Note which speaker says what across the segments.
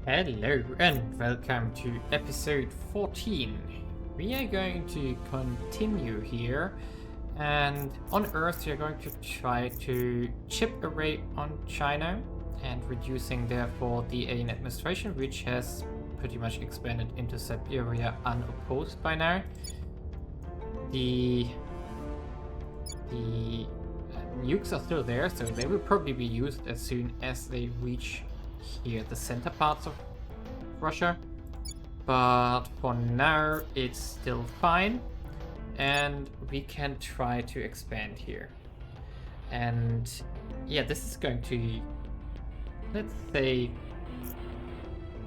Speaker 1: Hello and welcome to episode 14. We are going to continue here, and on Earth we are going to try to chip away on China and reducing therefore the alien administration, which has pretty much expanded into Siberia unopposed by now. The nukes are still there, so they will probably be used as soon as they reach here, the center parts of Russia. But for now, it's still fine, and we can try to expand here. And yeah, this is going to, let's say,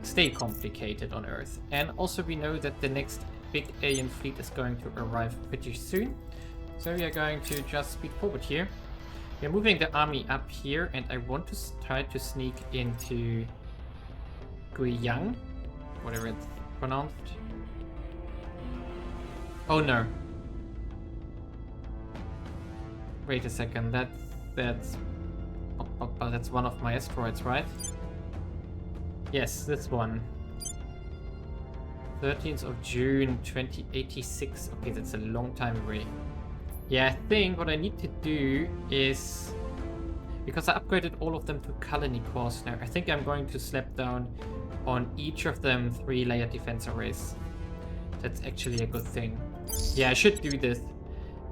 Speaker 1: stay complicated on Earth. And also we know that the next big alien fleet is going to arrive pretty soon. So we are going to just speed forward here. We're moving the army up here, and I want to try to sneak into Guiyang, whatever it's pronounced. Oh no. Wait a second, that's one of my asteroids, right? Yes, this one. 13th of June 2086. Okay, that's a long time away. Yeah, I think what I need to do is, because I upgraded all of them to colony cores now, I think I'm going to slap down on each of them 3-layer defense arrays. That's actually a good thing. Yeah, I should do this.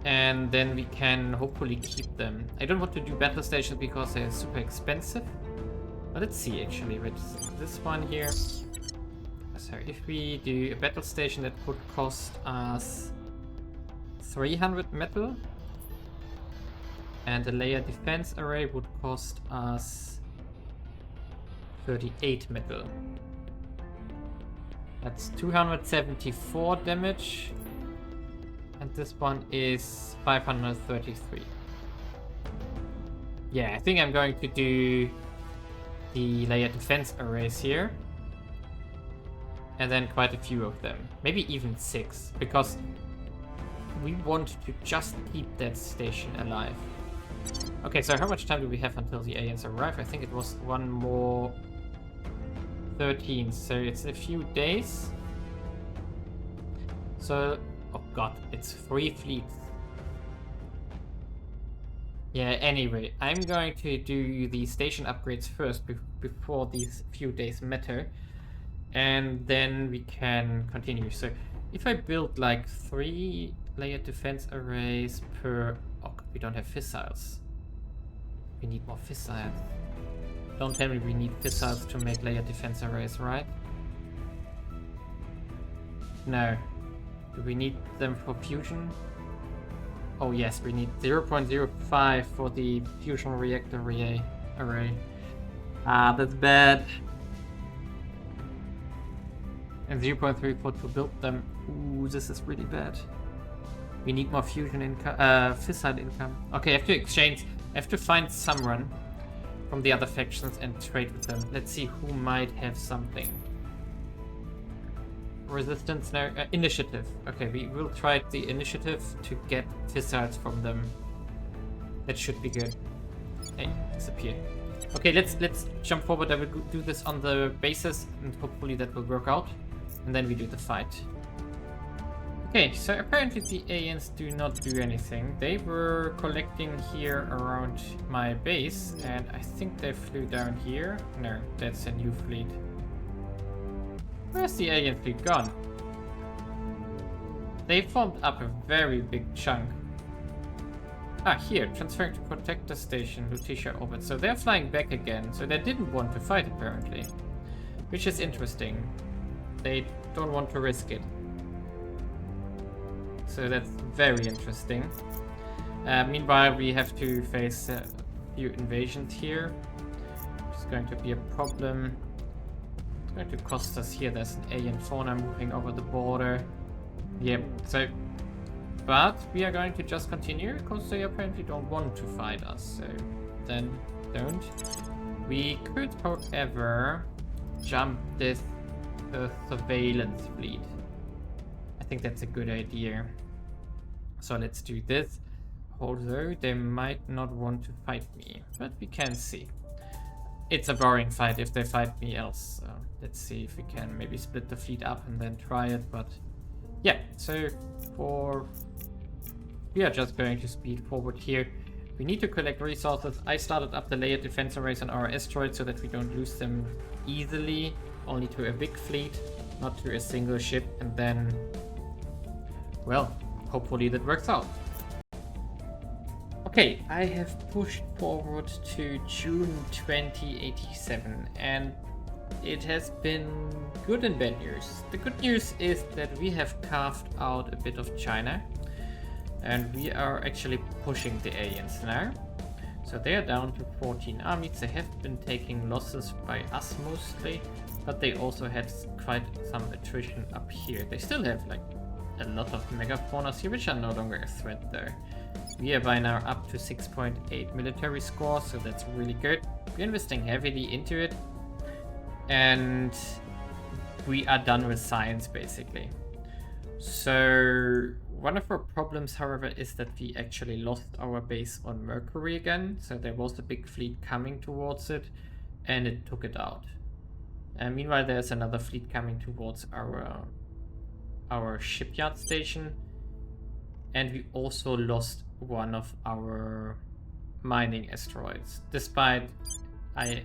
Speaker 1: And then we can hopefully keep them. I don't want to do battle stations because they're super expensive. But let's see actually. Wait, this one here. So if we do a battle station, that would cost us 300 metal, and a layer defense array would cost us 38 metal. That's 274 damage, and this one is 533. Yeah, I think I'm going to do the layer defense arrays here, and then quite a few of them, maybe even 6, because we want to just keep that station alive. Okay, so how much time do we have until the aliens arrive? I think it was one more 13, so it's a few days. So, oh god, it's 3 fleets. Yeah, anyway, I'm going to do the station upgrades first before these few days matter. And then we can continue. So if I build like 3-layer defense arrays per... Oh, we don't have fissiles. We need more fissiles. Don't tell me we need fissiles to make layer defense arrays, right? No. Do we need them for fusion? Oh yes, we need 0.05 for the fusion reactor array. Ah, that's bad. And 0.34 to build them. Ooh, this is really bad. We need more fusion income, fissile income. Okay, I have to exchange. I have to find someone from the other factions and trade with them. Let's see who might have something. Resistance now. Initiative. Okay, we will try the initiative to get fissiles from them. That should be good. Hey, disappear. Okay, let's jump forward. I will do this on the basis, and hopefully that will work out. And then we do the fight. Okay, so apparently the aliens do not do anything. They were collecting here around my base, and I think they flew down here. No, that's a new fleet. Where's the alien fleet gone? They formed up a very big chunk. Ah, here, transferring to protector station, Lutetia orbit. So they're flying back again. So they didn't want to fight apparently, which is interesting. They don't want to risk it. So that's very interesting. Meanwhile, we have to face a few invasions here, which is going to be a problem. It's going to cost us here. There's an alien fauna moving over the border. Yep, so... But we are going to just continue, because they apparently don't want to fight us. So then don't. We could, however, jump this surveillance fleet. I think that's a good idea. So let's do this. Although they might not want to fight me, but we can see. it's a boring fight if they fight me else. Let's see if we can maybe split the fleet up and then try it. But yeah, so we are just going to speed forward here. We need to collect resources. I started up the layered defense arrays on our asteroids so that we don't lose them easily, only to a big fleet, not to a single ship, and then, well, hopefully that works out. Okay, I have pushed forward to June 2087, and it has been good and bad news. The good news is that we have carved out a bit of China, and we are actually pushing the aliens now. So they are down to 14 armies. They have been taking losses by us mostly, but they also had quite some attrition up here. They still have like a lot of megafaunas here, which are no longer a threat there. We are by now up to 6.8 military score, so that's really good. We're investing heavily into it, and we are done with science basically. So one of our problems, however, is that we actually lost our base on Mercury again. So there was a big fleet coming towards it, and it took it out. And meanwhile, there's another fleet coming towards our shipyard station, and we also lost one of our mining asteroids. Despite I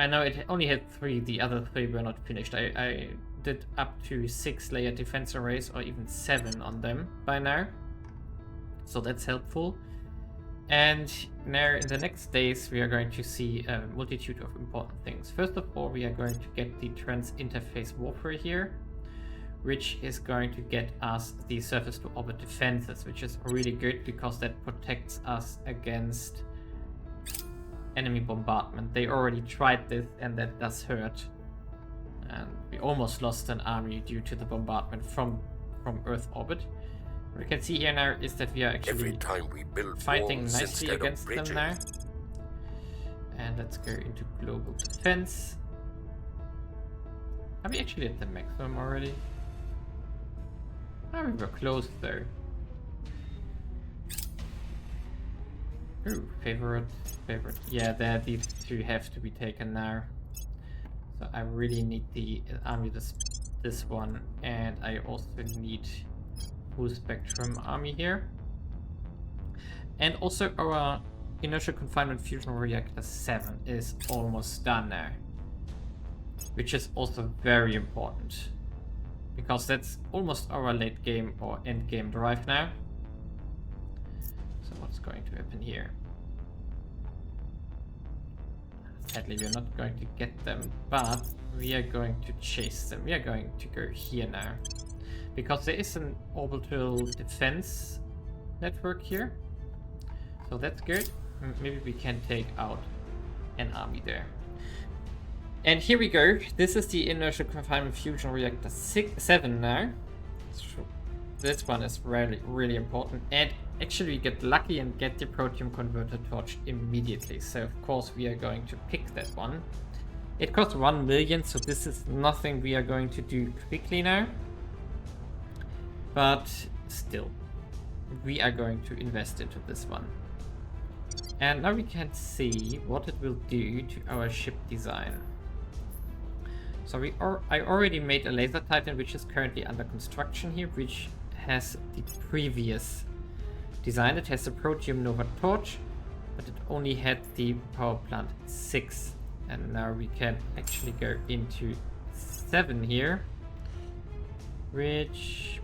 Speaker 1: know it only had 3, the other 3 were not finished. I did up to 6 layer defense arrays, or even 7 on them by now, so that's helpful. And now in the next days we are going to see a multitude of important things. First of all, we are going to get the trans-interface warfare here, which is going to get us the surface to orbit defenses, which is really good because that protects us against enemy bombardment. They already tried this and that does hurt. And we almost lost an army due to the bombardment from Earth orbit. What we can see here now is that we are actually fighting nicely against them now. And let's go into global defense. Are we actually at the maximum already? Oh, we were close though. Ooh, favorite. Yeah, these 2 have to be taken now. So I really need the army, this one, and I also need full spectrum army here. And also our inertial confinement fusion reactor 7 is almost done now, which is also very important because that's almost our late game or end game drive now. So what's going to happen here? Sadly, we're not going to get them, but we are going to chase them. We are going to go here now, because there is an orbital defense network here. So that's good. Maybe we can take out an army there. And here we go. This is the inertial confinement fusion reactor 7 now. So this one is really important. And actually we get lucky and get the protium converter torch immediately. So of course we are going to pick that one. It costs 1 million, so this is nothing we are going to do quickly now. But still, we are going to invest into this one. And now we can see what it will do to our ship design. So I already made a laser titan, which is currently under construction here, which has the previous design. It has the protium nova torch, but it only had the power plant 6. And now we can actually go into 7 here, which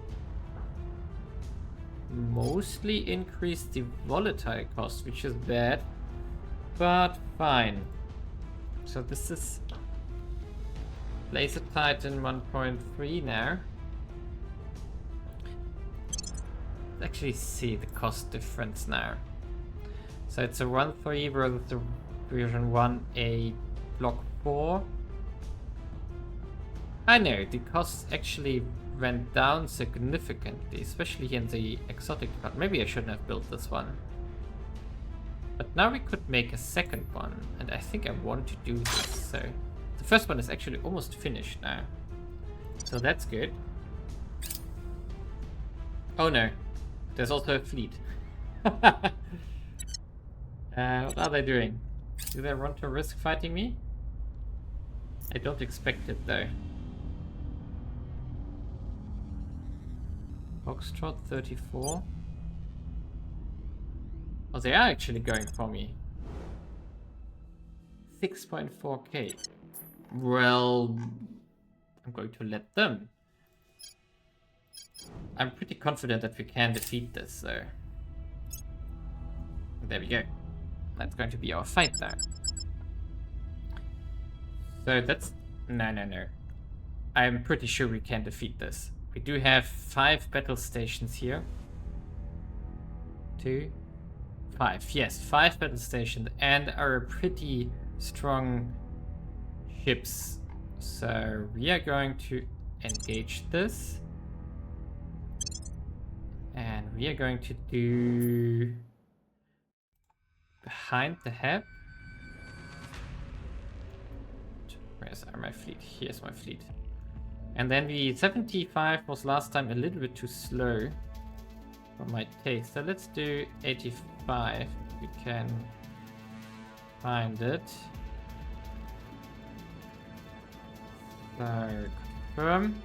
Speaker 1: mostly increased the volatile cost, which is bad, but fine. So this is Laser Titan 1.3 now. Let's actually see the cost difference now. So it's a 1.3 versus the version 1A block 4. I know, the costs actually went down significantly, especially in the exotic part. Maybe I shouldn't have built this one. But now we could make a second one, and I think I want to do this. So the first one is actually almost finished now. So that's good. Oh no, there's also a fleet. What are they doing? Do they want to risk fighting me? I don't expect it though. Foxtrot 34. Oh, they are actually going for me. 6.4k. Well, I'm going to let them. I'm pretty confident that we can defeat this, so... There we go. That's going to be our fight there. So that's... No. I'm pretty sure we can defeat this. We do have 5 battle stations here. 2, 5. Yes, 5 battle stations and are pretty strong ships. So we are going to engage this. And we are going to do behind the head. Where's my fleet? Here's my fleet. And then the 75 was last time a little bit too slow for my taste. So let's do 85 if we can find it. So confirm.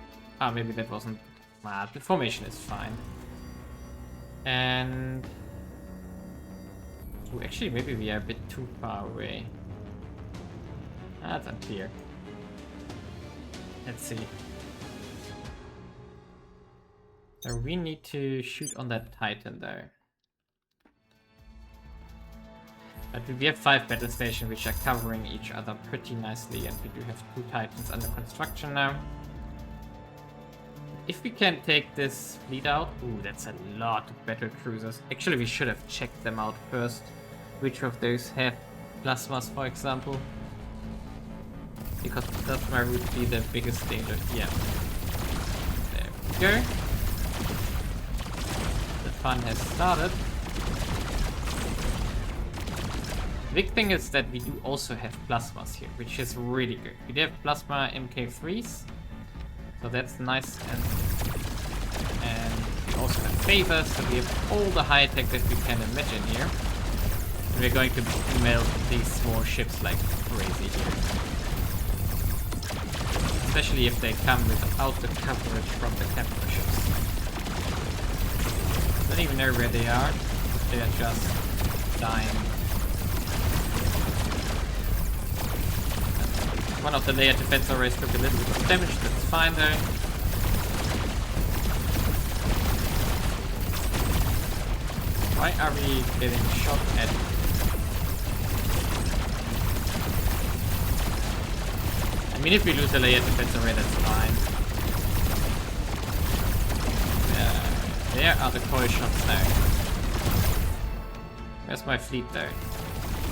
Speaker 1: Ah, maybe that wasn't. The formation is fine. And oh, actually, maybe we are a bit too far away. That's unclear. Let's see. So we need to shoot on that Titan though. But we have 5 battle stations which are covering each other pretty nicely, and we do have 2 Titans under construction now. If we can take this fleet out... Ooh, that's a lot of battle cruisers. Actually, we should have checked them out first. Which of those have plasmas, for example. Because plasma would be the biggest danger here. There we go. The fun has started. The big thing is that we do also have plasmas here, which is really good. We do have plasma MK3s. So that's nice, and we also have favors, so we have all the high tech that we can imagine here. And we're going to melt these small ships like crazy here. Especially if they come without the coverage from the capital ships. Don't even know where they are. They are just dying. One of the layer defense arrays took a little bit of damage, that's fine though. Why are we getting shot at? I mean, if we lose a layer defense array, that's fine. There are the coil shots now. Where's my fleet though?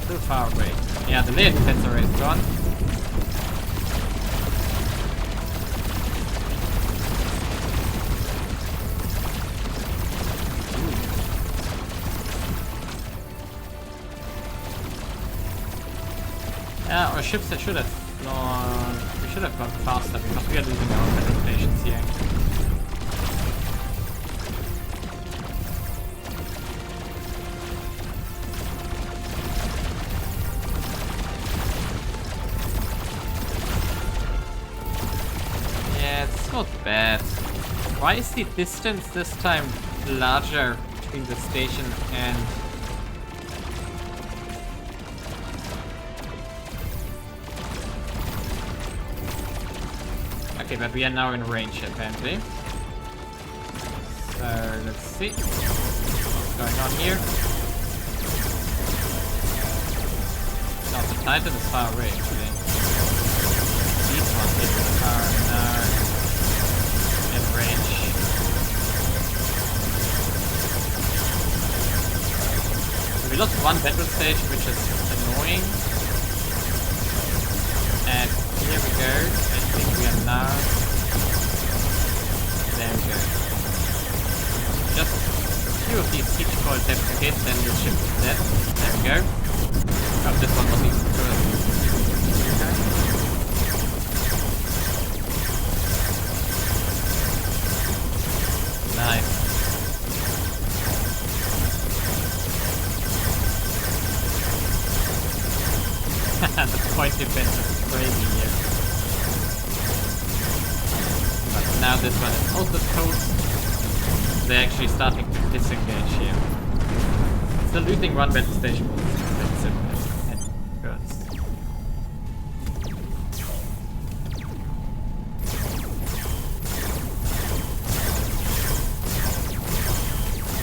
Speaker 1: Too far away. Yeah, the layer defense array is gone. Yeah, our ships that should have gone. We should have gone faster because we are losing our battle stations here. Yeah, it's not bad. Why is the distance this time larger between the station and... Okay, but we are now in range apparently. So let's see what's going on here. No, the Titan is far away actually. These ones here are now in range. So we lost one battle stage, which is annoying. And here we go. I think we are now... There we go. Just a few of these siege coils have to hit, then the ship is dead. There we go. Oh, this one was even good. Nice. this one is also toast. They're actually starting to disengage here. It's the losing one battle station. That's it. And it hurts.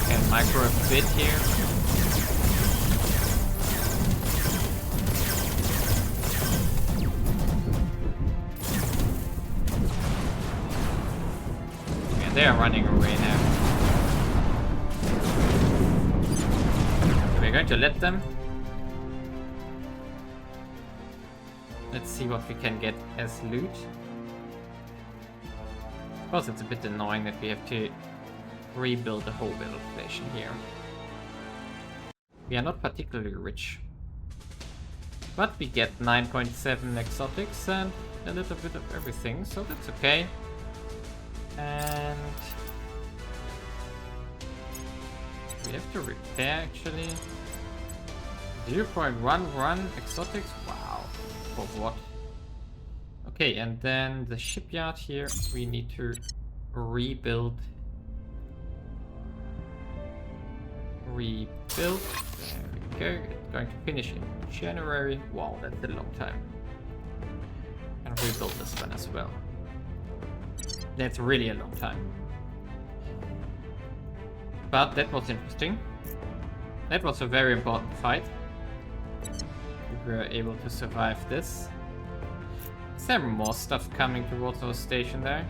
Speaker 1: Okay, micro a bit here. They are running away now. We're going to let them. Let's see what we can get as loot. Of course, it's a bit annoying that we have to rebuild the whole battle station here. We are not particularly rich. But we get 9.7 exotics and a little bit of everything, so that's okay. And we have to repair actually. 0.11 exotics? Wow. For what? Okay, and then the shipyard here, we need to rebuild. There we go. It's going to finish in January. Wow, that's a long time. And rebuild this one as well. That's really a long time. But that was interesting. That was a very important fight. We were able to survive this. Is there more stuff coming towards our station there?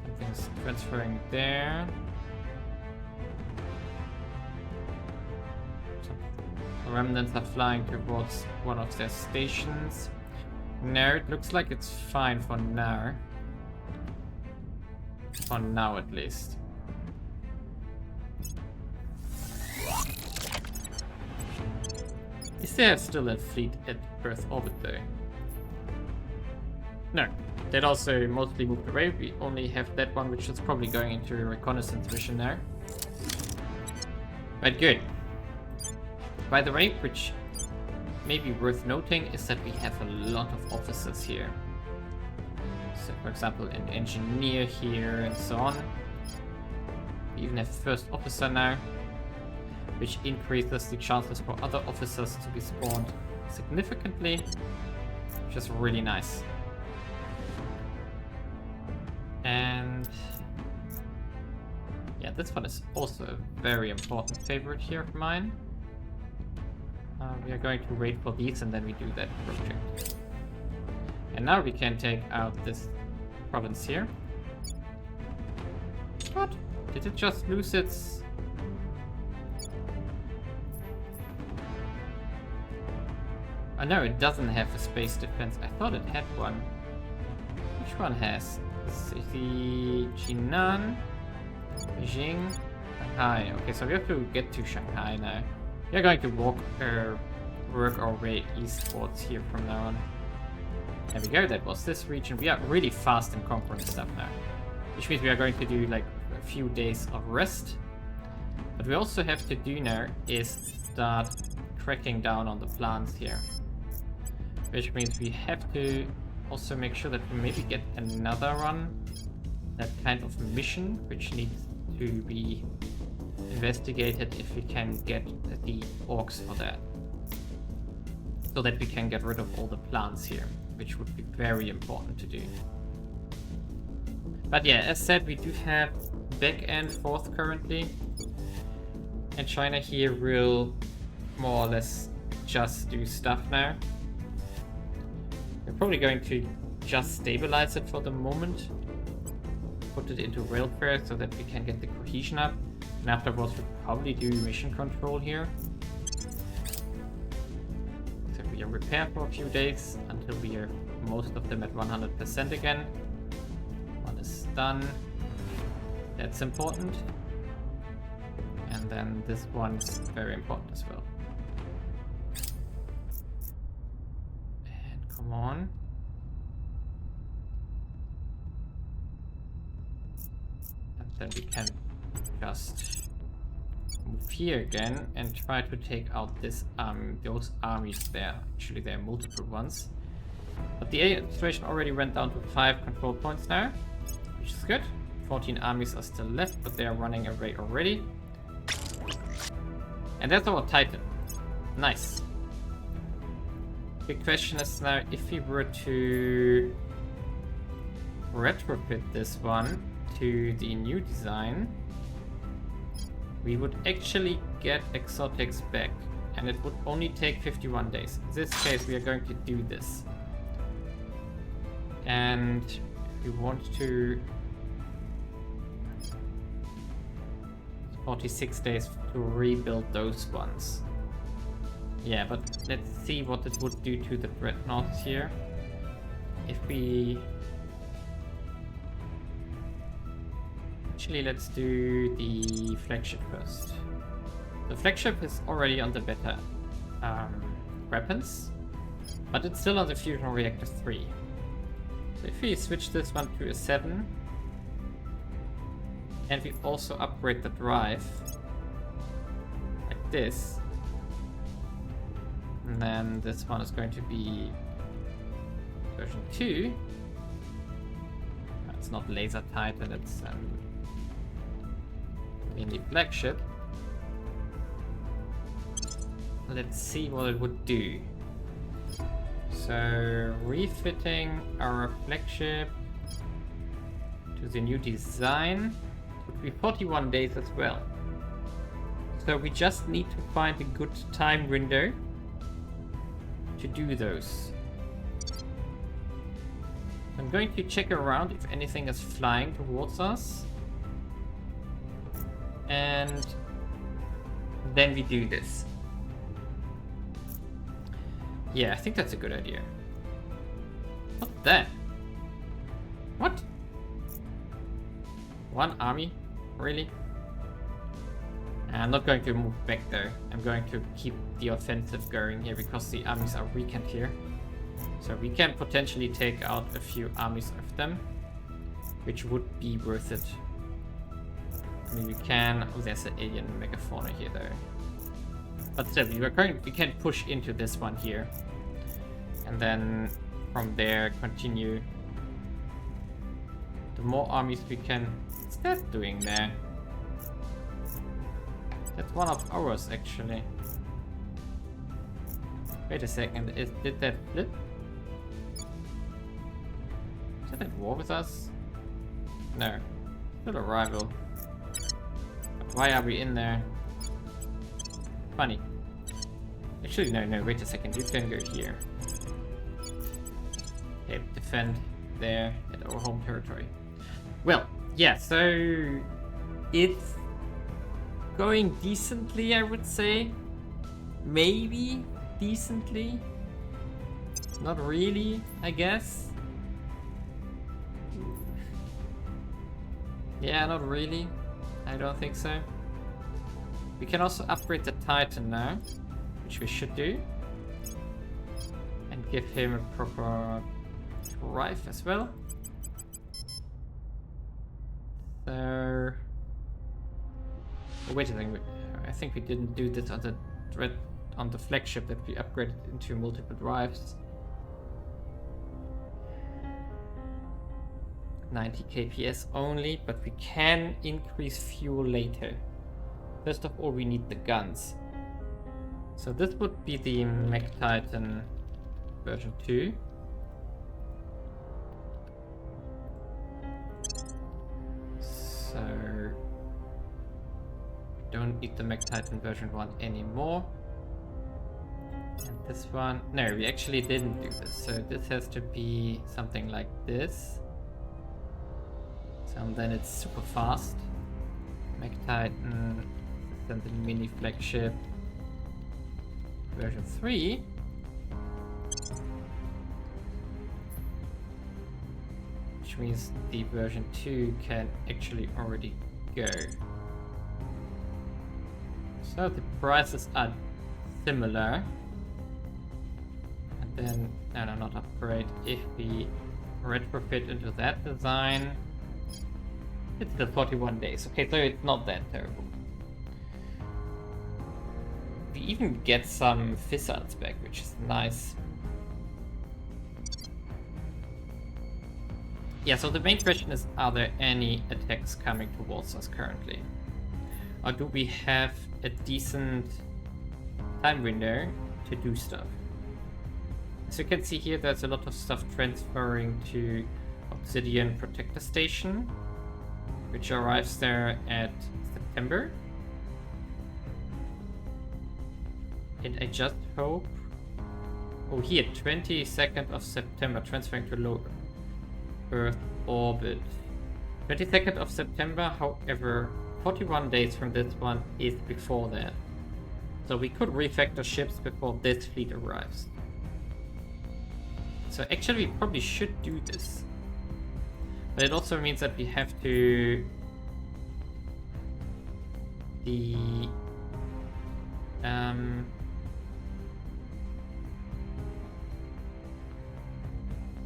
Speaker 1: Something's transferring there. Some remnants are flying towards one of their stations. No, it looks like it's fine for now. For now, at least. Is there still a fleet at Earth orbit though? No. That also mostly moved away. We only have that one, which is probably going into a reconnaissance mission now. But good. By the way, which maybe worth noting is that we have a lot of officers here. So for example, an engineer here and so on. We even have first officer now, which increases the chances for other officers to be spawned significantly, which is really nice. And yeah, this one is also a very important favorite here of mine. We are going to wait for these and then we do that project. And now we can take out this province here. What? Did it just lose its... Oh no, it doesn't have a space defense. I thought it had one. Which one has? City Jinan, Beijing, Shanghai. Okay, so we have to get to Shanghai now. We are going to work our way eastwards here from now on. There we go, that was this region. We are really fast in conquering stuff now. Which means we are going to do like a few days of rest. What we also have to do now is start cracking down on the plants here. Which means we have to also make sure that we maybe get another run. That kind of mission, which needs to be investigated if we can get the orcs for that. So that we can get rid of all the plants here, which would be very important to do. But yeah, as said, we do have back and forth currently. And China here will more or less just do stuff now. We're probably going to just stabilize it for the moment. Put it into welfare so that we can get the cohesion up. And afterwards we'll probably do mission control here. So we are repair for a few days until we are most of them at 100% again. One is done. That's important. And then this one's very important as well. And come on. And then we can just move here again and try to take out this those armies there. Actually, there are multiple ones. But the administration already went down to 5 control points now, which is good. 14 armies are still left, but they are running away already. And that's our Titan. Nice. Big question is now, if we were to retrofit this one to the new design, we would actually get exotics back, and it would only take 51 days. In this case, we are going to do this. And if we want to... 46 days to rebuild those ones. Yeah, but let's see what it would do to the dreadnoughts here. If we... Actually, let's do the flagship first. The flagship is already on the better weapons, but it's still on the fusion reactor 3. So if we switch this one to a 7, and we also upgrade the drive, like this, and then this one is going to be version 2. It's not laser titan, it's mainly flagship. Let's see what it would do. So refitting our flagship to the new design would be 41 days as well. So we just need to find a good time window to do those. I'm going to check around if anything is flying towards us, and then we do this. Yeah, I think that's a good idea. What's that? What? One army? Really? I'm not going to move back though. I'm going to keep the offensive going here because the armies are weakened here. So we can potentially take out a few armies of them, which would be worth it. I mean, we can... Oh, there's an alien megafauna here though. But still, we can push into this one here. And then from there continue. The more armies we can... What's that doing there? That's one of ours actually. Wait a second, did that flip? Is that at war with us? No. Still a rival. Why are we in there? Funny. Actually, no, wait a second. You can go here. Okay, defend there at our home territory. Well, yeah, so it's going decently, I would say. Maybe decently. Not really, I guess. Yeah, not really. I don't think so. We can also upgrade the Titan now, which we should do. And give him a proper drive as well. So... Oh, wait a second, I think we didn't do this on the flagship that we upgraded into multiple drives. 90 kps only, but we can increase fuel later. First of all, we need the guns. So this would be the Mech Titan version 2. So don't need the Mech Titan version 1 anymore. And this one, no, we actually didn't do this. So this has to be something like this. And then it's super fast. Mech Titan, then the mini flagship version 3. Which means the version 2 can actually already go. So the prices are similar. And then, no, not upgrade. If we retrofit into that design, it's still 41 days. Okay, so it's not that terrible. We even get some fizzards back, which is nice. Yeah, so the main question is, are there any attacks coming towards us currently? Or do we have a decent time window to do stuff? As you can see here, there's a lot of stuff transferring to Obsidian Protector Station, which arrives there at September. And I just hope... Oh, here, 22nd of September, transferring to low Earth orbit. 22nd of September, however, 41 days from this one is before that. So we could refactor ships before this fleet arrives. So actually we probably should do this. But it also means that we have to...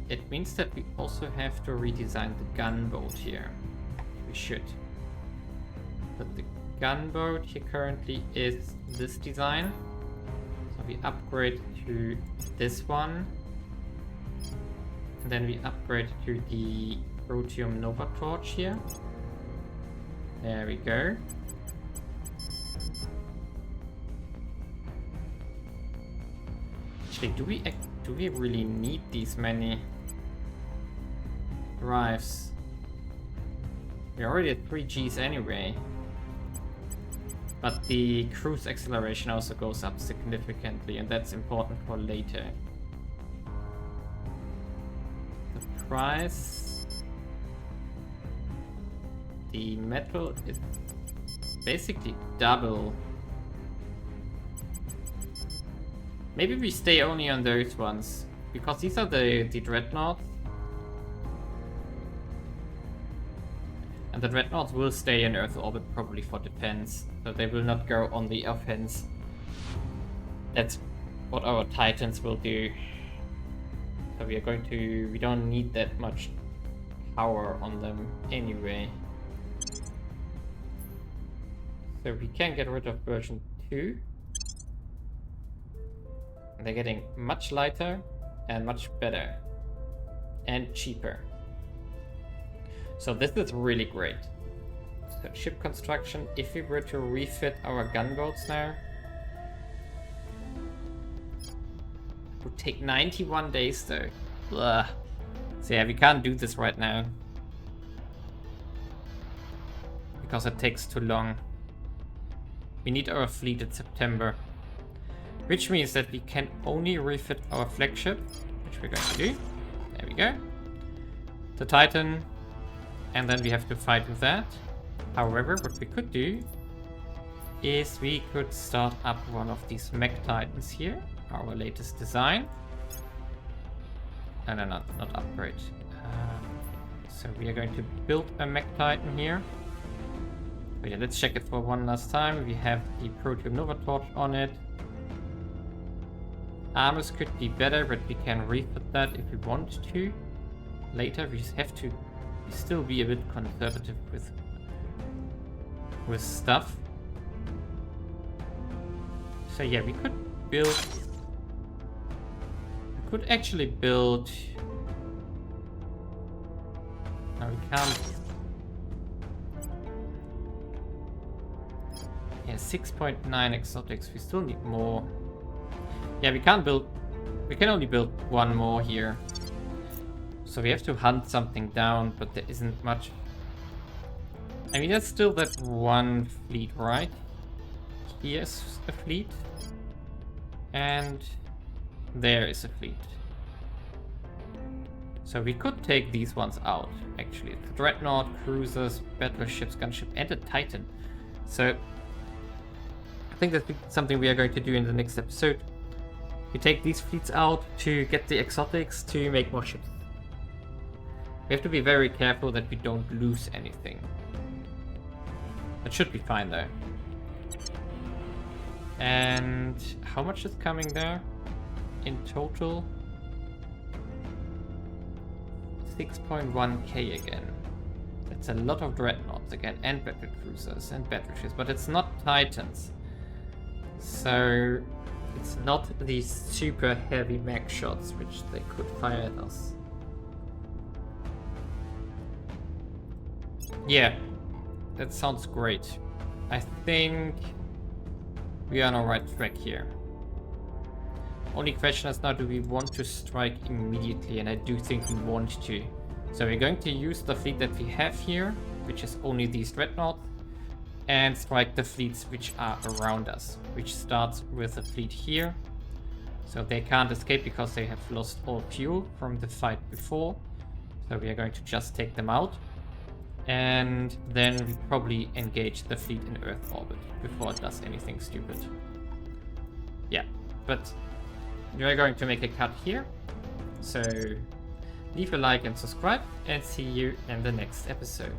Speaker 1: It means that we also have to redesign the gunboat here. We should. But the gunboat here currently is this design. So we upgrade to this one. And then we upgrade to the Protium Nova Torch here. There we go. Actually, do we really need these many drives? We're already at 3 Gs anyway. But the cruise acceleration also goes up significantly, and that's important for later. The price... The metal is basically double. Maybe we stay only on those ones, because these are the dreadnoughts. And the dreadnoughts will stay in Earth orbit probably for defense, so they will not go on the offense. That's what our Titans will do. So we don't need that much power on them anyway. So we can get rid of version 2. They're getting much lighter and much better and cheaper. So this is really great. So ship construction, if we were to refit our gunboats now, it would take 91 days though. Ugh. So yeah, we can't do this right now, because it takes too long. We need our fleet in September. Which means that we can only refit our flagship, which we're going to do. There we go. The Titan. And then we have to fight with that. However, what we could do is we could start up one of these mech Titans here. Our latest design. No, not upgrade. So we are going to build a mech Titan here. But yeah, let's check it for one last time. We have the Protium Nova Torch on it. Armors could be better, but we can refit that if we want to. Later, we just have to still be a bit conservative with stuff. So yeah, we could build... We could actually build... No, we can't. Yeah, 6.9 exotics. We still need more. Yeah, we can't build... We can only build one more here. So we have to hunt something down, but there isn't much. I mean, that's still that one fleet, right? Here's a fleet. And there is a fleet. So we could take these ones out, actually. The Dreadnought, cruisers, battleships, gunship, and a Titan. So I think that's something we are going to do in the next episode. We take these fleets out to get the exotics to make more ships. We have to be very careful that we don't lose anything. That should be fine though. And how much is coming there in total? 6.1k again. That's a lot of dreadnoughts again, and battle cruisers and battleships, but it's not Titans. So it's not these super heavy mech shots which they could fire at us. Yeah, that sounds great. I think we are on the right track here. Only question is now, do we want to strike immediately? And I do think we want to. So we're going to use the fleet that we have here, which is only these dreadnoughts, and strike the fleets which are around us, which starts with the fleet here. So they can't escape because they have lost all fuel from the fight before. So we are going to just take them out. And then we probably engage the fleet in Earth orbit before it does anything stupid. Yeah, but we're going to make a cut here. So leave a like and subscribe, and see you in the next episode.